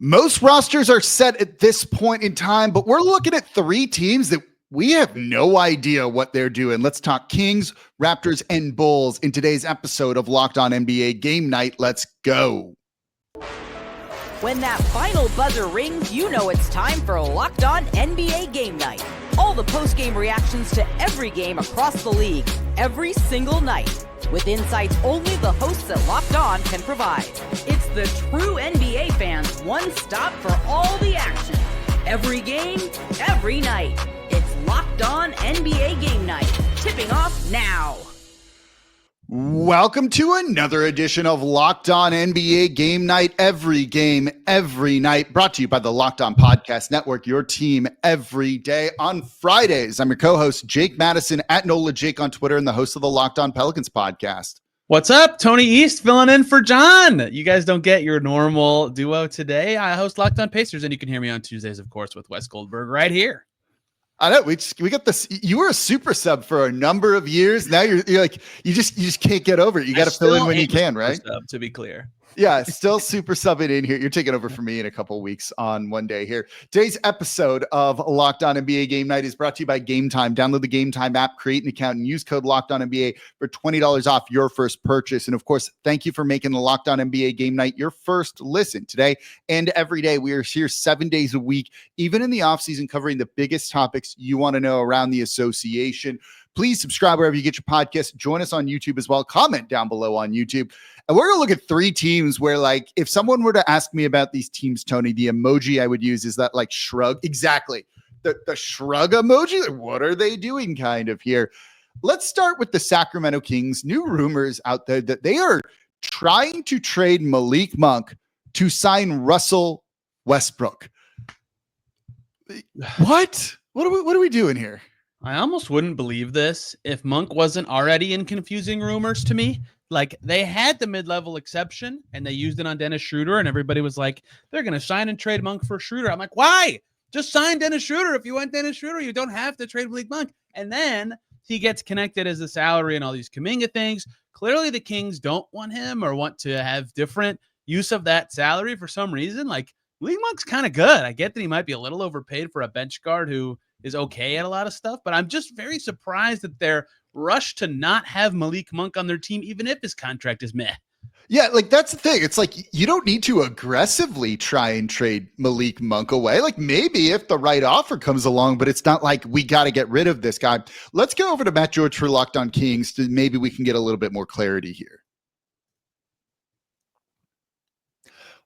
Most rosters are set at this point in time, but we're looking at three teams that we have no idea what they're doing. Let's talk Kings, Raptors, and Bulls in today's episode of Locked On NBA Game Night. Let's go. When that final buzzer rings, you know it's time for Locked On NBA Game Night. All the post-game reactions to every game across the league, every single night, with insights only the hosts at Locked On can provide. It's the true NBA fans' one stop for all the action. Every game, every night. It's Locked On NBA Game Night. Tipping off now. Welcome to another edition of Locked On NBA Game Night. Every game, every night. Brought to you by the Locked On Podcast Network, your team every day. On Fridays, I'm your co-host, Jake Madison, at NOLA Jake on Twitter, and the host of the Locked On Pelicans podcast. What's up? Tony East filling in for John. You guys don't get your normal duo today. I host Locked On Pacers, and you can hear me on Tuesdays, of course, with Wes Goldberg right here. I know we got this. You were a super sub for a number of years. Now you're like you just can't get over it. You got to fill in when you can, right? Sub, to be clear. Yeah, still super subbing in here. You're taking over for me in a couple of weeks on one day here. Today's episode of Locked On NBA Game Night is brought to you by Game Time. Download the Game Time app, create an account, and use code Locked On NBA for $20 off your first purchase. And of course, thank you for making the Locked On NBA Game Night your first listen today and every day. We are here 7 days a week, even in the offseason, covering the biggest topics you want to know around the association. Please subscribe wherever you get your podcast. Join us on YouTube as well. Comment down below on YouTube. And we're going to look at three teams where, like, if someone were to ask me about these teams, Tony, the emoji I would use is that, like, shrug. Exactly. The shrug emoji. Like, what are they doing kind of here? Let's start with the Sacramento Kings. New rumors out there that they are trying to trade Malik Monk to sign Russell Westbrook. What? What are we doing here? I almost wouldn't believe this if Monk wasn't already in confusing rumors to me. Like, they had the mid-level exception, and they used it on Dennis Schroeder, and everybody was like, they're going to sign and trade Monk for Schroeder. I'm like, why? Just sign Dennis Schroeder. If you want Dennis Schroeder, you don't have to trade Malik Monk. And then he gets connected as a salary and all these Kuminga things. Clearly, the Kings don't want him or want to have different use of that salary for some reason. Like, Malik Monk's kind of good. I get that he might be a little overpaid for a bench guard who is okay at a lot of stuff, but I'm just very surprised that they're rushed to not have Malik Monk on their team, even if his contract is meh. Yeah, like that's the thing. It's like you don't need to aggressively try and trade Malik Monk away. Like maybe if the right offer comes along, but it's not like we got to get rid of this guy. Let's go over to Matt George for Locked On Kings to maybe we can get a little bit more clarity here.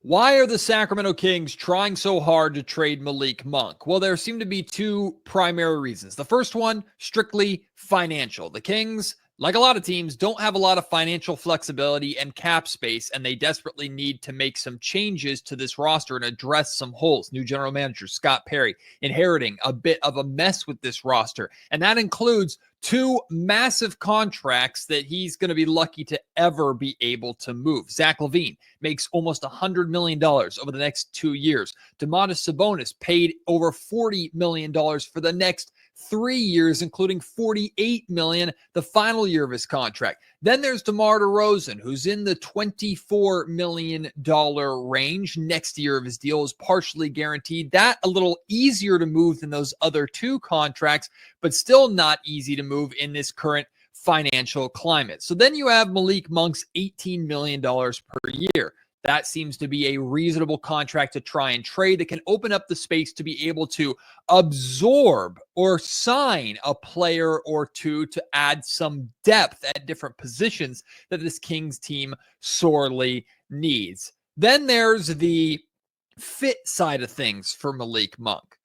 Why are the Sacramento Kings trying so hard to trade Malik Monk? Well, there seem to be two primary reasons. The first one, strictly financial. The Kings, like a lot of teams, don't have a lot of financial flexibility and cap space, and they desperately need to make some changes to this roster and address some holes. New general manager Scott Perry inheriting a bit of a mess with this roster, and that includes two massive contracts that he's going to be lucky to ever be able to move. Zach LaVine makes almost $100 million over the next 2 years. Domantas Sabonis paid over $40 million for the next 3 years, including $48 million the final year of his contract. Then there's DeMar DeRozan, who's in the $24 million range. Next year of his deal is partially guaranteed. That a little easier to move than those other two contracts, but still not easy to move in this current financial climate. So then you have Malik Monk's $18 million per year. That seems to be a reasonable contract to try and trade that can open up the space to be able to absorb or sign a player or two to add some depth at different positions that this Kings team sorely needs. Then there's the fit side of things for Malik Monk.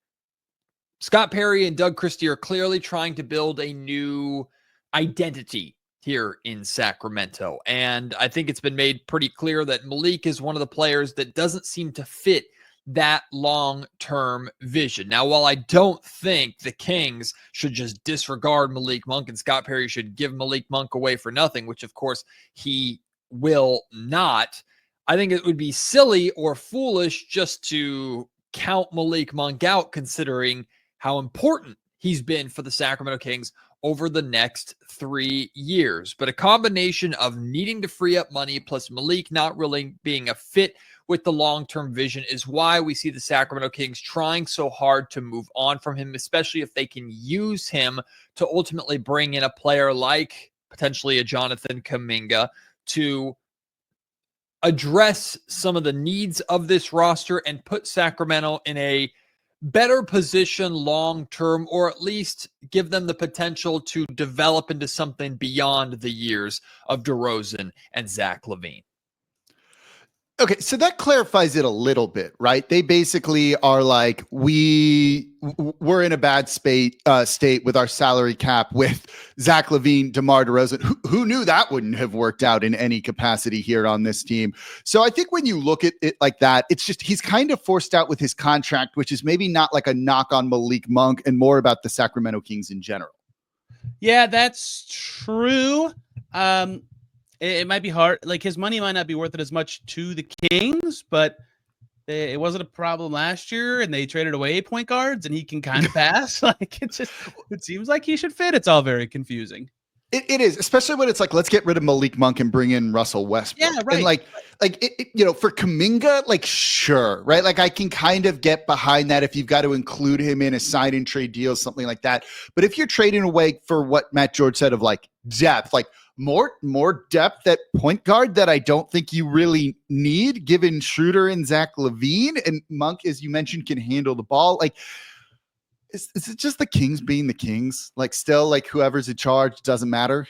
Scott Perry and Doug Christie are clearly trying to build a new identity here in Sacramento. And I think it's been made pretty clear that Malik is one of the players that doesn't seem to fit that long-term vision. Now, while I don't think the Kings should just disregard Malik Monk and Scott Perry should give Malik Monk away for nothing, which of course he will not, I think it would be silly or foolish just to count Malik Monk out considering how important he's been for the Sacramento Kings over the next 3 years. But a combination of needing to free up money plus Malik not really being a fit with the long-term vision is why we see the Sacramento Kings trying so hard to move on from him, especially if they can use him to ultimately bring in a player like potentially a Jonathan Kuminga to address some of the needs of this roster and put Sacramento in a better position long-term, or at least give them the potential to develop into something beyond the years of DeRozan and Zach LaVine. Okay, so that clarifies it a little bit, right? They basically are like, we're in a bad state with our salary cap with Zach LaVine, DeMar DeRozan. Who knew that wouldn't have worked out in any capacity here on this team? So I think when you look at it like that, it's just he's kind of forced out with his contract, which is maybe not like a knock on Malik Monk and more about the Sacramento Kings in general. Yeah, that's true. It might be hard. Like, his money might not be worth it as much to the Kings, but it wasn't a problem last year, and they traded away point guards, and he can kind of pass. Like, it seems like he should fit. It's all very confusing. It is, especially when it's like, let's get rid of Malik Monk and bring in Russell Westbrook. Yeah, right. And for Kuminga, like, sure, right? Like, I can kind of get behind that if you've got to include him in a sign and trade deal, something like that. But if you're trading away for what Matt George said of like depth, like more depth at point guard that I don't think you really need, given Schroeder and Zach LaVine, and Monk, as you mentioned, can handle the ball. Like, is it just the Kings being the Kings? Like, still, like, whoever's in charge doesn't matter?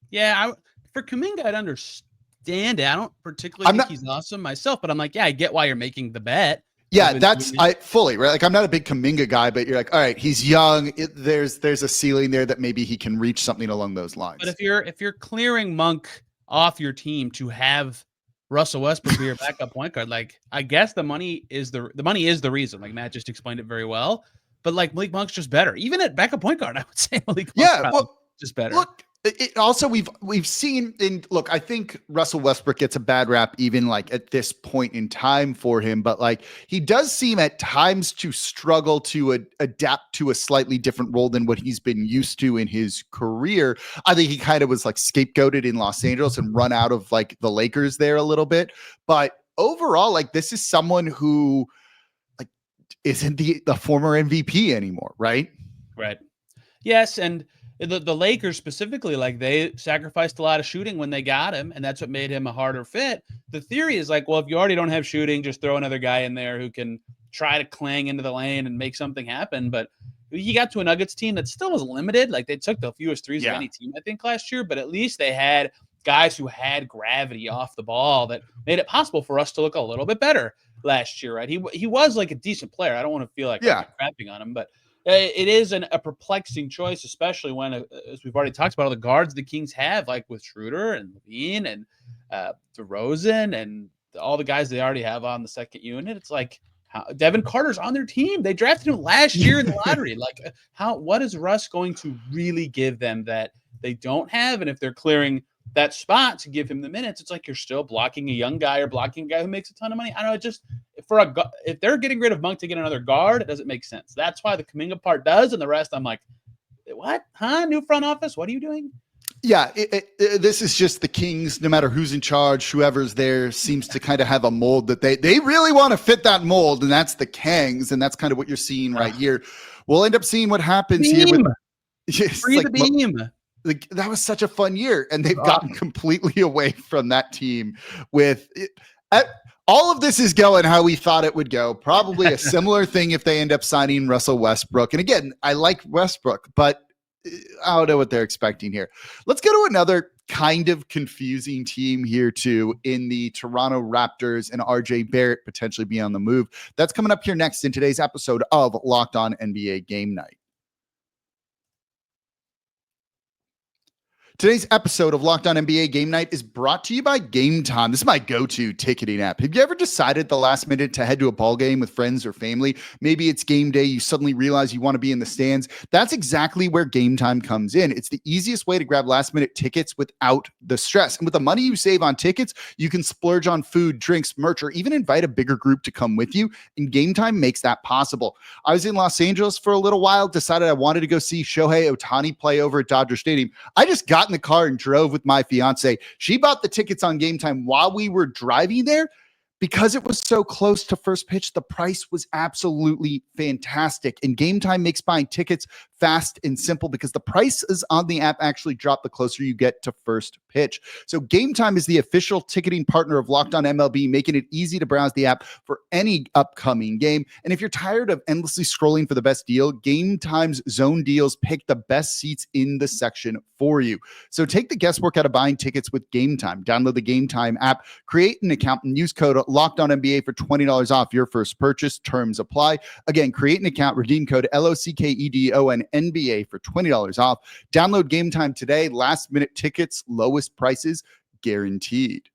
Yeah, for Kuminga, I'd understand it. I don't particularly think he's awesome myself, but I'm like, yeah, I get why you're making the bet. Yeah, I fully, right? Like, I'm not a big Kuminga guy, but you're like, all right, he's young. There's a ceiling there that maybe he can reach something along those lines. But if you're clearing Monk off your team to have Russell Westbrook be your backup point guard, like, I guess the money is the reason. Like, Matt just explained it very well. But like, Malik Monk's just better. Even at backup point guard, I would say Malik Monk's just better. Look, also we've seen I think Russell Westbrook gets a bad rap even like at this point in time for him, but like, he does seem at times to struggle to adapt to a slightly different role than what he's been used to in his career. I think he kind of was like scapegoated in Los Angeles and run out of like the Lakers there a little bit. But overall, like, this is someone who like isn't the former MVP anymore, right? Right. Yes, and the Lakers specifically, like, they sacrificed a lot of shooting when they got him, and that's what made him a harder fit. The theory is like, well, if you already don't have shooting, just throw another guy in there who can try to clang into the lane and make something happen. But he got to a Nuggets team that still was limited. Like, they took the fewest threes of any team, I think, last year, but at least they had guys who had gravity off the ball that made it possible for us to look a little bit better last year, right? He was like a decent player. I don't want to feel like I'm crapping on him, but it is a perplexing choice, especially when, as we've already talked about, all the guards the Kings have, like with Schroeder and LaVine and DeRozan and all the guys they already have on the second unit. It's like, Devin Carter's on their team. They drafted him last year in the lottery. Like, what is Russ going to really give them that they don't have? And if they're clearing that spot to give him the minutes, it's like you're still blocking a young guy or blocking a guy who makes a ton of money. I don't know. Just if they're getting rid of Monk to get another guard, it doesn't make sense. That's why the Kuminga part does, and the rest, I'm like, what? Huh? New front office? What are you doing? Yeah, this is just the Kings. No matter who's in charge, whoever's there seems to kind of have a mold that they really want to fit that mold, and that's the Kangs, and that's kind of what you're seeing right here. We'll end up seeing what happens here with free the beam. Like, that was such a fun year, and they've gotten completely away from that team with it. All of this is going how we thought it would go. Probably a similar thing if they end up signing Russell Westbrook. And again, I like Westbrook, but I don't know what they're expecting here. Let's go to another kind of confusing team here too, in the Toronto Raptors, and RJ Barrett potentially be on the move. That's coming up here next in today's episode of Locked On NBA Game Night. Today's episode of Locked On NBA Game Night is brought to you by Game Time. This is my go-to ticketing app. Have you ever decided the last minute to head to a ball game with friends or family? Maybe it's game day. You suddenly realize you want to be in the stands. That's exactly where Game Time comes in. It's the easiest way to grab last-minute tickets without the stress. And with the money you save on tickets, you can splurge on food, drinks, merch, or even invite a bigger group to come with you. And Game Time makes that possible. I was in Los Angeles for a little while, decided I wanted to go see Shohei Ohtani play over at Dodger Stadium. I just got in the car and drove with my fiance. She bought the tickets on Game Time while we were driving there. because it was so close to first pitch, the price was absolutely fantastic. And Game Time makes buying tickets fast and simple because the prices on the app actually drop the closer you get to first pitch. So Game Time is the official ticketing partner of Locked On MLB, making it easy to browse the app for any upcoming game. And if you're tired of endlessly scrolling for the best deal, Game Time's zone deals pick the best seats in the section for you. So take the guesswork out of buying tickets with Game Time. Download the Game Time app, create an account, and use code LOCKEDONNBA for $20 off your first purchase. Terms apply. Again, create an account, redeem code LOCKEDONNBA for $20 off. Download Game Time today. Last minute tickets, lowest prices guaranteed.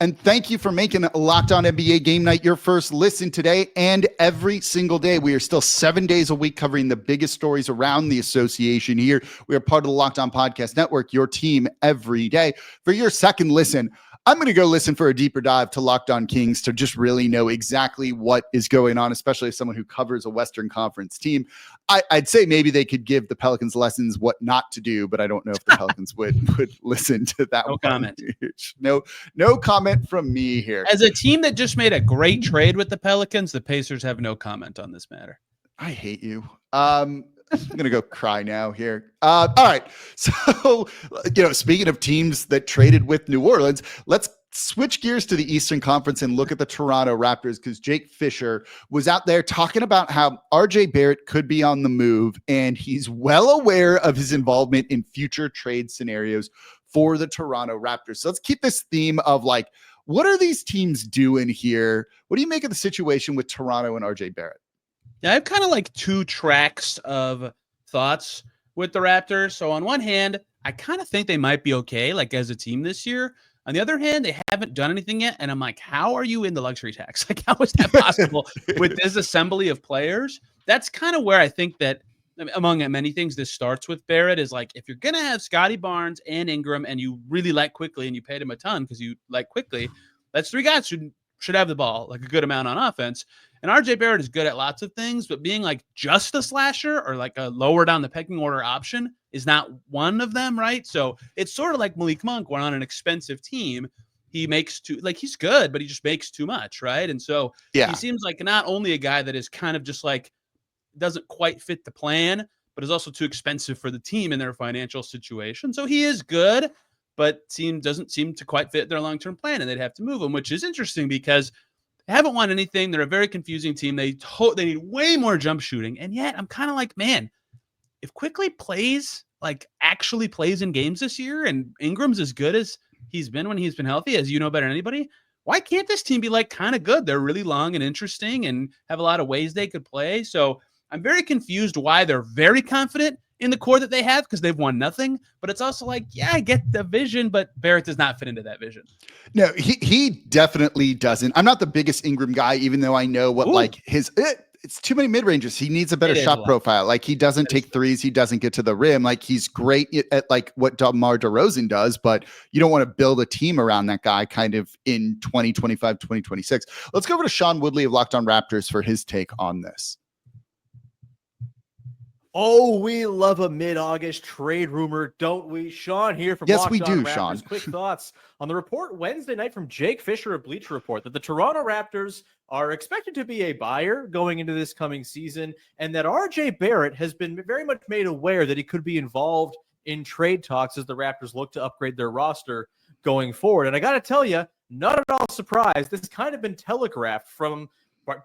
And thank you for making Locked On NBA Game Night your first listen today and every single day. We are still 7 days a week covering the biggest stories around the association here. We are part of the Locked On Podcast Network, your team every day. For your second listen, I'm going to go listen for a deeper dive to Locked On Kings to just really know exactly what is going on, especially as someone who covers a Western Conference team. I'd say maybe they could give the Pelicans lessons what not to do, but I don't know if the Pelicans would listen to that. No comment. No comment from me here. As a team that just made a great trade with the Pelicans, the Pacers have no comment on this matter. I hate you. I'm going to go cry now here. All right. So, speaking of teams that traded with New Orleans, let's switch gears to the Eastern Conference and look at the Toronto Raptors, because Jake Fisher was out there talking about how RJ Barrett could be on the move, and he's well aware of his involvement in future trade scenarios for the Toronto Raptors. So let's keep this theme of what are these teams doing here? What do you make of the situation with Toronto and RJ Barrett? Yeah, I have kind of two tracks of thoughts with the Raptors. So on one hand, I kind of think they might be okay, as a team this year. On the other hand, they haven't done anything yet. And I'm like, how are you in the luxury tax? How is that possible with this assembly of players? That's kind of where I think that, among many things, this starts with Barrett is if you're going to have Scotty Barnes and Ingram and you really like Quickly and you paid him a ton because you like Quickly, that's three guys who should have the ball a good amount on offense. And RJ Barrett is good at lots of things, but being just a slasher or a lower down the pecking order option is not one of them, right? So it's sort of like Malik Monk, when on an expensive team, he makes he's good, but he just makes too much, right? And so he seems like not only a guy that is kind of just doesn't quite fit the plan, but is also too expensive for the team in their financial situation. So he is good, but doesn't seem to quite fit their long-term plan, and they'd have to move him, which is interesting because they haven't won anything. They're a very confusing team. They need way more jump shooting, and yet I'm kind of man, if Quickly plays, actually plays in games this year, and Ingram's as good as he's been when he's been healthy, as you know better than anybody, why can't this team be kind of good? They're really long and interesting and have a lot of ways they could play. So I'm very confused why they're very confident in the core that they have, because they've won nothing. But it's also I get the vision, but Barrett does not fit into that vision. No, he definitely doesn't. I'm not the biggest Ingram guy, even though I know what it's too many mid-ranges. He needs a better shot profile. He doesn't take threes. He doesn't get to the rim. He's great at what DeMar DeRozan does, but you don't want to build a team around that guy kind of in 2025, 2026. Let's go over to Sean Woodley of Locked On Raptors for his take on this. Oh, we love a mid-August trade rumor, don't we? Sean here from Yes, Locked we On do, Raptors. Sean. Quick thoughts on the report Wednesday night from Jake Fisher of Bleacher Report that the Toronto Raptors are expected to be a buyer going into this coming season, and that RJ Barrett has been very much made aware that he could be involved in trade talks as the Raptors look to upgrade their roster going forward. And I got to tell you, not at all surprised. This has kind of been telegraphed from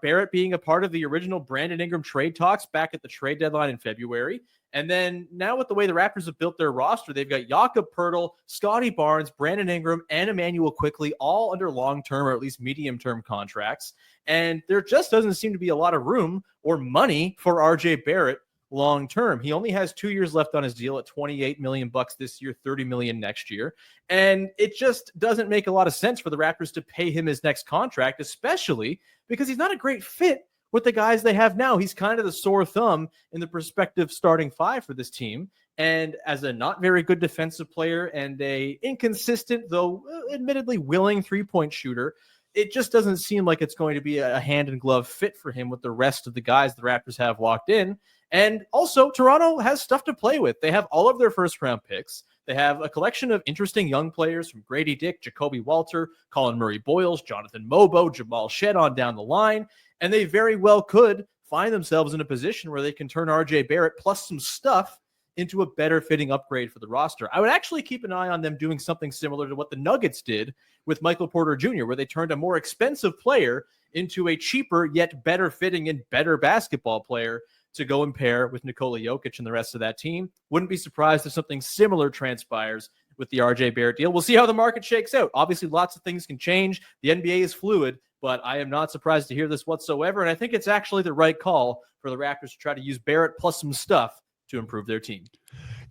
Barrett being a part of the original Brandon Ingram trade talks back at the trade deadline in February. And then now with the way the Raptors have built their roster, they've got Jakob Poeltl, Scotty Barnes, Brandon Ingram, and Emmanuel Quickly all under long-term or at least medium-term contracts. And there just doesn't seem to be a lot of room or money for RJ Barrett long-term. He only has 2 years left on his deal at $28 million this year, $30 million next year. And it just doesn't make a lot of sense for the Raptors to pay him his next contract, especially because he's not a great fit with the guys they have now. He's kind of the sore thumb in the prospective starting five for this team. And as a not very good defensive player and a inconsistent, though admittedly willing three-point shooter, it just doesn't seem like it's going to be a hand-in-glove fit for him with the rest of the guys the Raptors have locked in. And also, Toronto has stuff to play with. They have all of their first-round picks. They have a collection of interesting young players from Grady Dick, Jacoby Walter, Colin Murray-Boyles, Jonathan Mobo, Jamal Shed on down the line, and they very well could find themselves in a position where they can turn RJ Barrett plus some stuff into a better fitting upgrade for the roster. I would actually keep an eye on them doing something similar to what the Nuggets did with Michael Porter Jr., where they turned a more expensive player into a cheaper yet better fitting and better basketball player to go and pair with Nikola Jokic and the rest of that team. Wouldn't be surprised if something similar transpires with the RJ Barrett deal. We'll see how the market shakes out. Obviously, lots of things can change. The NBA is fluid, but I am not surprised to hear this whatsoever. And I think it's actually the right call for the Raptors to try to use Barrett plus some stuff to improve their team.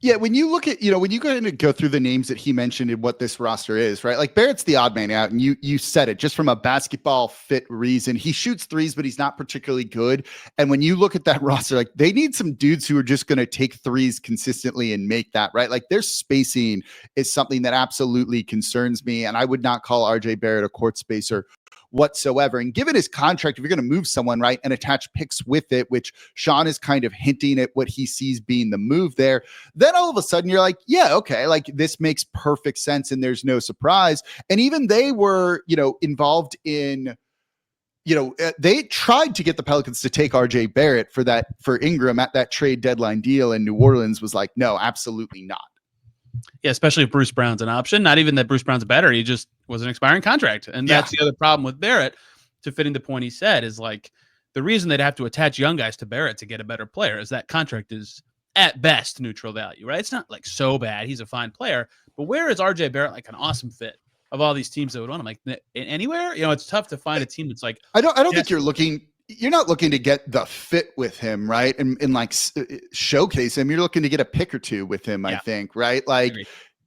Yeah, when you look at, when you go through the names that he mentioned and what this roster is, right? Like Barrett's the odd man out, and you said it just from a basketball fit reason. He shoots threes, but he's not particularly good. And when you look at that roster, like they need some dudes who are just going to take threes consistently and make that, right? Like their spacing is something that absolutely concerns me. And I would not call RJ Barrett a court spacer whatsoever. And given his contract, if you're going to move someone, right, and attach picks with it, which Sean is kind of hinting at what he sees being the move there, then all of a sudden you're like, yeah, okay, like this makes perfect sense and there's no surprise. And even they were, involved in, they tried to get the Pelicans to take RJ Barrett for Ingram at that trade deadline deal. And New Orleans was like, no, absolutely not. Yeah, especially if Bruce Brown's an option. Not even that Bruce Brown's better. He just was an expiring contract. And that's the other problem with Barrett, to fitting the point he said, is like the reason they'd have to attach young guys to Barrett to get a better player is that contract is at best neutral value, right? It's not like so bad. He's a fine player. But where is RJ Barrett like an awesome fit of all these teams that would want him? Like anywhere? It's tough to find a team that's like, I don't think you're not looking to get the fit with him, right? And like showcase him. You're looking to get a pick or two with him, I think, right? Like,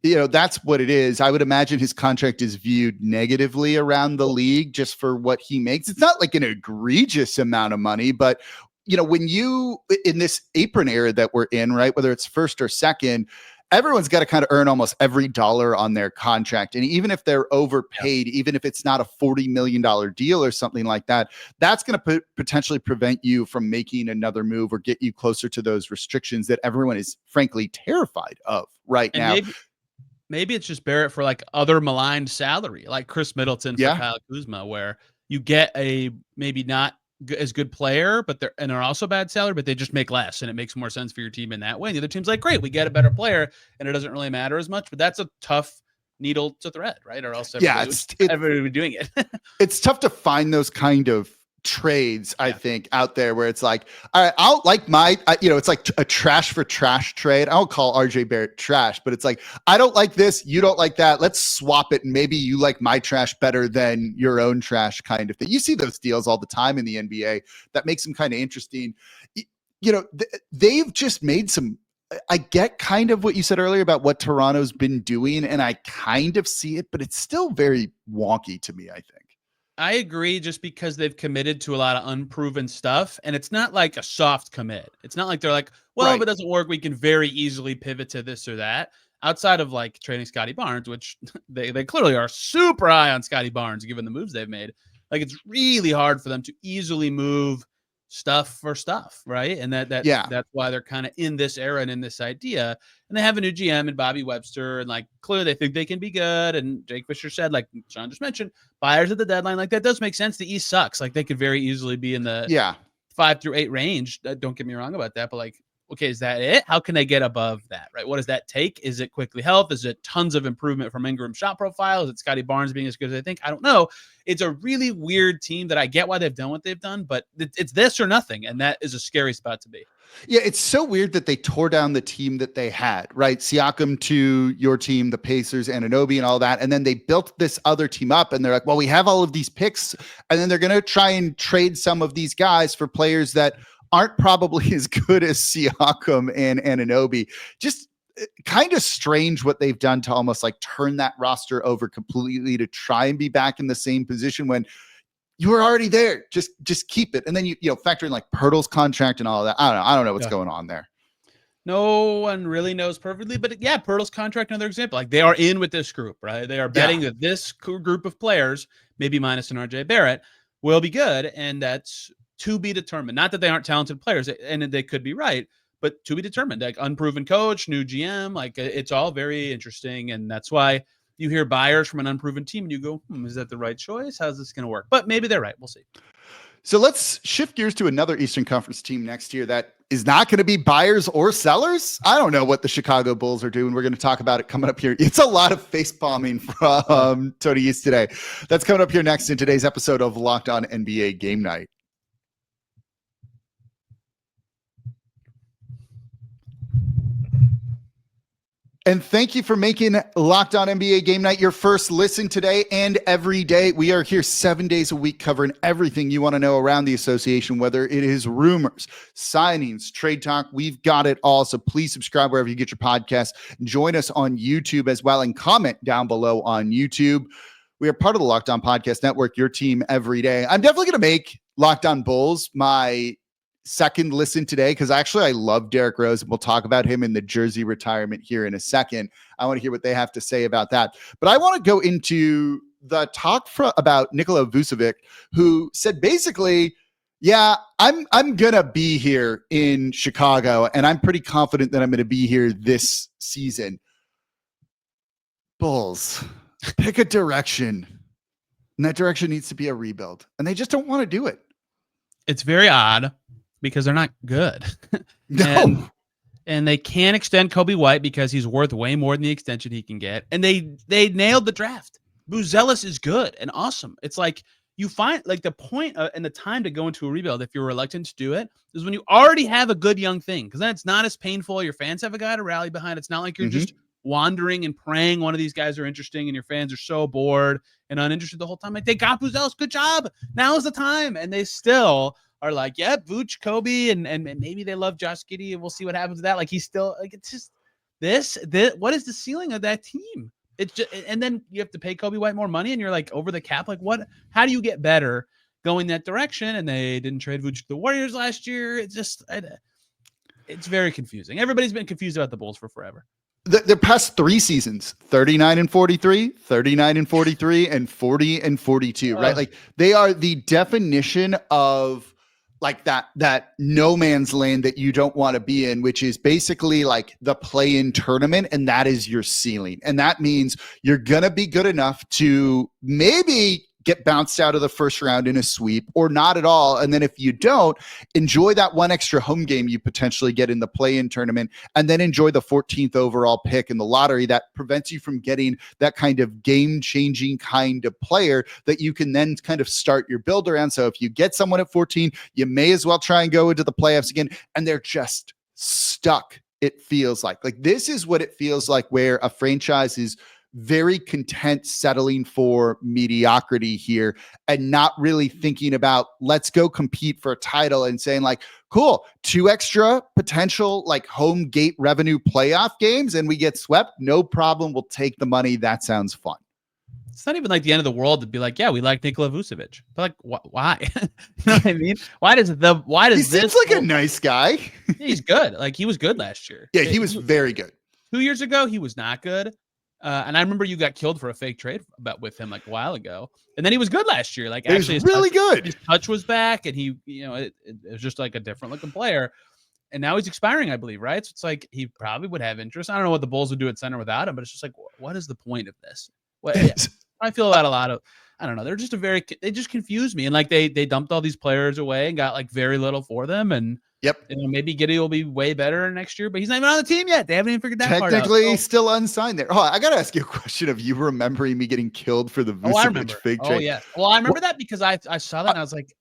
that's what it is. I would imagine his contract is viewed negatively around the league just for what he makes. It's not like an egregious amount of money, but when you, in this apron era that we're in, right, whether it's first or second, everyone's got to kind of earn almost every dollar on their contract. And even if they're overpaid, even if it's not a $40 million deal or something like that, that's going to potentially prevent you from making another move or get you closer to those restrictions that everyone is frankly terrified of right now. Maybe it's just Barrett for like other maligned salary, like Chris Middleton for Kyle Kuzma, where you get a maybe not as good player, but they're also bad salary, but they just make less, and it makes more sense for your team in that way. And the other team's like, great, we get a better player, and it doesn't really matter as much. But that's a tough needle to thread, right? Or else everybody would be doing it. It's tough to find those kind of trades, I think, out there where it's like, all right, I'll like it's like a trash for trash trade. I don't call RJ Barrett trash, but it's like, I don't like this, you don't like that, let's swap it, and maybe you like my trash better than your own trash kind of thing. You see those deals all the time in the NBA. That makes them kind of interesting. They've just made some, I get kind of what you said earlier about what Toronto's been doing, and I kind of see it, but it's still very wonky to me, I think. I agree, just because they've committed to a lot of unproven stuff, and it's not like a soft commit. It's not like they're like, well, if it doesn't work, we can very easily pivot to this or that. Outside of like trading Scotty Barnes, which they clearly are super high on Scotty Barnes, given the moves they've made. Like it's really hard for them to easily move stuff for stuff, right? And that's why they're kind of in this era and in this idea. And they have a new GM and Bobby Webster, and like clearly they think they can be good. And Jake Fisher said, like Sean just mentioned, buyers at the deadline, like that does make sense. The East sucks. Like they could very easily be in the 5 through 8 range. Don't get me wrong about that, but like, okay, is that it? How can they get above that, right? What does that take? Is it quickly health? Is it tons of improvement from Ingram's shot profile? Is it Scotty Barnes being as good as they think? I don't know. It's a really weird team that I get why they've done what they've done, but it's this or nothing, and that is a scary spot to be. Yeah, it's so weird that they tore down the team that they had, right? Siakam to your team, the Pacers, Anunoby and all that, and then they built this other team up, and they're like, well, we have all of these picks, and then they're going to try and trade some of these guys for players that aren't probably as good as Siakam and Anunoby. Just kind of strange what they've done to almost like turn that roster over completely to try and be back in the same position when you were already there. Just keep it. And then you factor in like Pirtle's contract and all that. I don't know what's going on there. No one really knows perfectly, but yeah, Pirtle's contract, another example. Like they are in with this group, right? They are betting that this group of players, maybe minus an RJ Barrett, will be good. And that's to be determined. Not that they aren't talented players, and they could be right, but to be determined. Like unproven coach, new GM, like it's all very interesting, and that's why you hear buyers from an unproven team, and you go, "Is that the right choice? How's this going to work?" But maybe they're right. We'll see. So let's shift gears to another Eastern Conference team next year that is not going to be buyers or sellers. I don't know what the Chicago Bulls are doing. We're going to talk about it coming up here. It's a lot of face palming from Tony East today. That's coming up here next in today's episode of Locked On NBA Game Night. And thank you for making Locked On NBA Game Night your first listen today and every day. We are here 7 days a week covering everything you want to know around the association, whether it is rumors, signings, trade talk. We've got it all. So please subscribe wherever you get your podcasts. Join us on YouTube as well and comment down below on YouTube. We are part of the Locked On Podcast Network, your team every day. I'm definitely going to make Locked On Bulls my second listen today because actually I love Derrick Rose, and we'll talk about him in the jersey retirement here in a second. I want to hear what they have to say about that. But I want to go into the talk about Nikola Vucevic, who said basically, yeah, I'm going to be here in Chicago, and I'm pretty confident that I'm going to be here this season. Bulls, pick a direction. And that direction needs to be a rebuild. And they just don't want to do it. It's very odd, because they're not good. No. And they can't extend Kobe White because he's worth way more than the extension he can get. And they nailed the draft. Buzelis is good and awesome. It's like you find like the point and the time to go into a rebuild, if you're reluctant to do it, is when you already have a good young thing, because then it's not as painful. Your fans have a guy to rally behind. It's not like you're just wandering and praying one of these guys are interesting and your fans are so bored and uninterested the whole time. Like, they got Buzelis. Good job. Now is the time. And they still are like, yeah, Vooch, Kobe, and maybe they love Josh Giddey, and we'll see what happens with that. Like, he's still like, it's just this. What is the ceiling of that team? It's just, and then you have to pay Kobe White more money, and you're like over the cap. Like, what? How do you get better going that direction? And they didn't trade Vooch to the Warriors last year. It's just, it's very confusing. Everybody's been confused about the Bulls for forever. The past 3 seasons, 39-43, 39-43, and 40-42, right? Like, they are the definition of like that no man's land that you don't want to be in, which is basically like the play-in tournament, and that is your ceiling. And that means you're going to be good enough to maybe get bounced out of the first round in a sweep or not at all. And then if you don't, enjoy that one extra home game you potentially get in the play-in tournament, and then enjoy the 14th overall pick in the lottery that prevents you from getting that kind of game-changing kind of player that you can then kind of start your build around. So if you get someone at 14, you may as well try and go into the playoffs again. And they're just stuck. It feels like this is what it feels like, where a franchise is very content settling for mediocrity here and not really thinking about, let's go compete for a title, and saying like, cool, 2 extra potential like home gate revenue playoff games and we get swept. No problem. We'll take the money. That sounds fun. It's not even like the end of the world to be like, yeah, we like Nikola Vucevic. But like, why? You know what I mean? Why does he seems like a nice guy. He's good. Like, he was good last year. Yeah, he was very good. 2 years ago, he was not good. And I remember you got killed for a fake trade with him like a while ago. And then he was good last year. Like, actually, he was really good. His touch was back, and he, it was just like a different looking player. And now he's expiring, I believe, right? So it's like he probably would have interest. I don't know what the Bulls would do at center without him, but it's just like, what is the point of this? I feel about a lot of, I don't know. They're just they just confuse me. And like they dumped all these players away and got like very little for them. And maybe Giddey will be way better next year, but he's not even on the team yet. They haven't even figured that part out. Technically, still unsigned there. Oh, I got to ask you a question of you remembering me getting killed for the Vucevic fake trade. Oh, yeah. Well, I remember that because I saw that and I was like,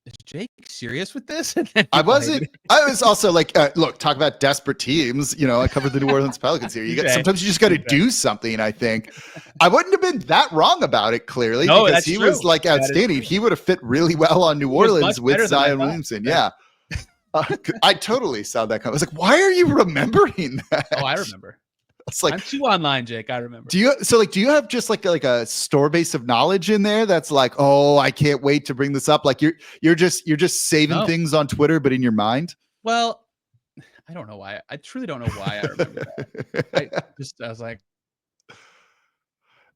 is Jake serious with this? I wasn't. I was also like, look, talk about desperate teams. I covered the New Orleans Pelicans here. Sometimes you just got to do something. I think I wouldn't have been that wrong about it, clearly, because he was like outstanding. He would have fit really well on New Orleans with Zion Williamson. Yeah. I totally saw that come. I was like, why are you remembering that? Oh, I remember. It's like, I'm too online, Jake. I remember. Do you have just like a store base of knowledge in there that's like, oh, I can't wait to bring this up? Like you're just saving things on Twitter, but in your mind? Well, I don't know why. I truly don't know why I remember that. I was like,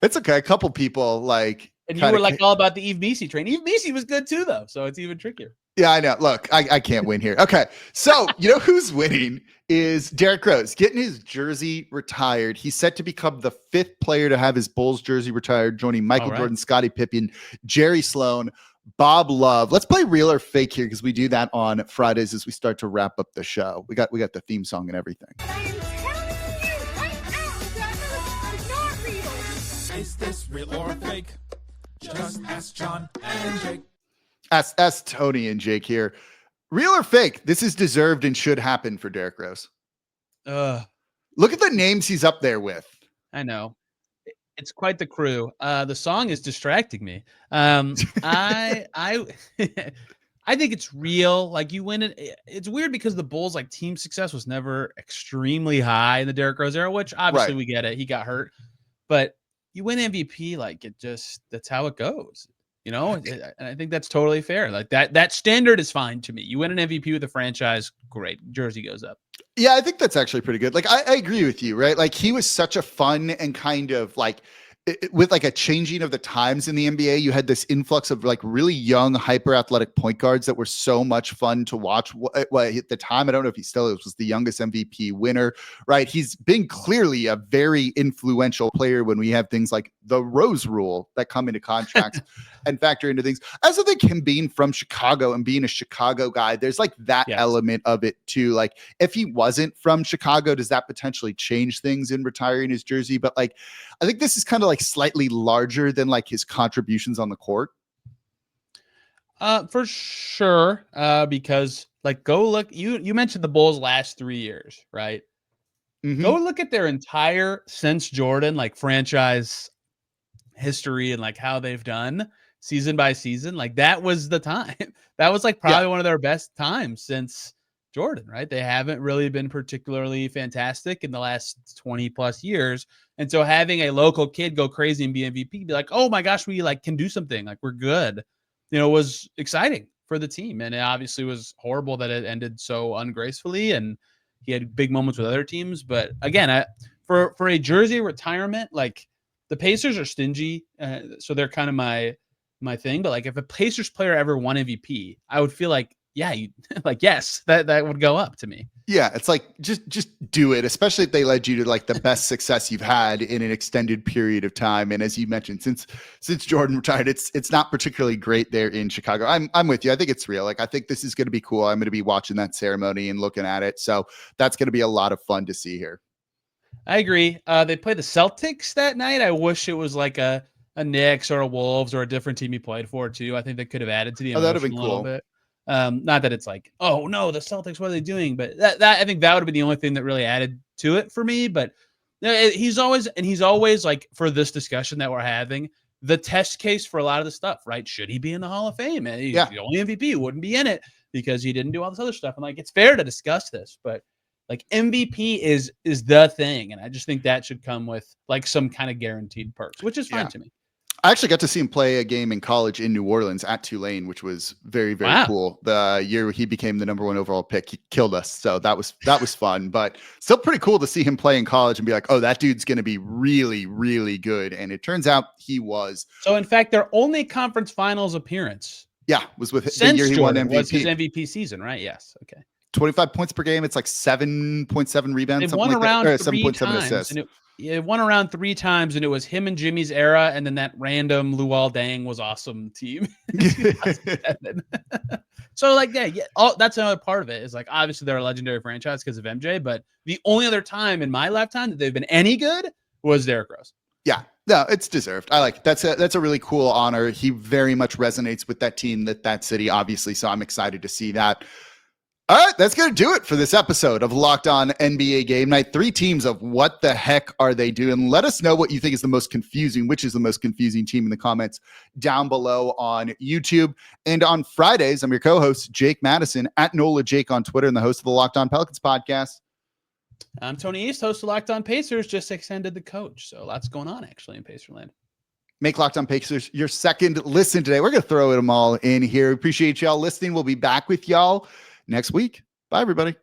it's okay. A couple people like, and you were like all about the Eve Messi train. Eve Messi was good too, though. So it's even trickier. Yeah, I know. Look, I can't win here. Okay. So, you know who's winning is Derrick Rose getting his jersey retired. He's set to become the 5th player to have his Bulls jersey retired, joining Michael Jordan, Scottie Pippen, Jerry Sloan, Bob Love. Let's play real or fake here because we do that on Fridays as we start to wrap up the show. We got the theme song and everything. Is this real or fake? Just ask John and Jake. Ask Tony and Jake here. Real or fake? This is deserved and should happen for Derrick Rose. Look at the names he's up there with. I know. It's quite the crew. The song is distracting me. I I think it's real. Like you win it. It's weird because the Bulls like team success was never extremely high in the Derrick Rose era, which obviously we get it. He got hurt, but you win MVP, like that's how it goes. You know, and I think that's totally fair. Like that standard is fine to me. You win an MVP with a franchise, great. Jersey goes up. Yeah, I think that's actually pretty good. Like I agree with you, right? Like he was such a fun and kind of like with like a changing of the times in the NBA, you had this influx of like really young, hyper athletic point guards that were so much fun to watch. At the time, I don't know if he still is, was the youngest MVP winner, right? He's been clearly a very influential player when we have things like the Rose Rule that come into contracts and factor into things. I also think him being from Chicago and being a Chicago guy, there's like that element of it too. Like if he wasn't from Chicago, does that potentially change things in retiring his jersey? But like, I think this is kind of like slightly larger than like his contributions on the court. For sure. Because like go look, you mentioned the Bulls last 3 years, right? Mm-hmm. Go look at their entire since Jordan, like franchise history and like how they've done season by season. Like that was the time. That was like probably one of their best times since Jordan, right? They haven't really been particularly fantastic in the last 20 plus years. And so having a local kid go crazy and be MVP, be like, oh my gosh, we like can do something. Like we're good, you know, was exciting for the team. And it obviously was horrible that it ended so ungracefully. And he had big moments with other teams. But again, for a jersey retirement, like the Pacers are stingy. So they're kind of my thing. But like if a Pacers player ever won MVP, I would feel like, yeah, yes, that would go up to me. Yeah, it's like just do it, especially if they led you to like the best success you've had in an extended period of time. And as you mentioned, since Jordan retired, it's not particularly great there in Chicago. I'm with you. I think it's real. Like I think this is going to be cool. I'm going to be watching that ceremony and looking at it. So that's going to be a lot of fun to see here. I agree. They play the Celtics that night. I wish it was like a Knicks or a Wolves or a different team he played for too. I think they could have added to the emotion that'd have been a cool. little bit. Not that it's like, oh no, the Celtics, what are they doing? But that I think that would be the only thing that really added to it for me. But he's always like for this discussion that we're having, the test case for a lot of the stuff, right? Should he be in the Hall of Fame? And he's the only MVP who wouldn't be in it because he didn't do all this other stuff. And like, it's fair to discuss this, but like MVP is the thing. And I just think that should come with like some kind of guaranteed perks, which is fine to me. I actually got to see him play a game in college in New Orleans at Tulane, which was very, very cool. The year he became the #1 overall pick, he killed us. So that was fun, but still pretty cool to see him play in college and be like, oh, that dude's going to be really, really good. And it turns out he was. So in fact, their only conference finals appearance. Yeah. Was with the year he won MVP. Was his MVP season, right? Yes. Okay. 25 points per game. It's like 7.7 rebounds. They've won around 7.7 assists. It won around 3 times, and it was him and Jimmy's era, and then that random Luol Deng was awesome team. So, like, that's another part of it. Is like obviously they're a legendary franchise because of MJ, but the only other time in my lifetime that they've been any good was Derrick Rose. Yeah, no, it's deserved. I like that's a really cool honor. He very much resonates with that team, that city, obviously. So I'm excited to see that. All right, that's going to do it for this episode of Locked On NBA Game Night. 3 teams of what the heck are they doing? Let us know what you think is the most confusing, which is the most confusing team in the comments down below on YouTube. And on Fridays, I'm your co-host, Jake Madison, at NOLA Jake on Twitter and the host of the Locked On Pelicans podcast. I'm Tony East, host of Locked On Pacers, just extended the coach. So lots going on actually in Pacerland. Make Locked On Pacers your second listen today. We're going to throw them all in here. Appreciate y'all listening. We'll be back with y'all next week. Bye, everybody.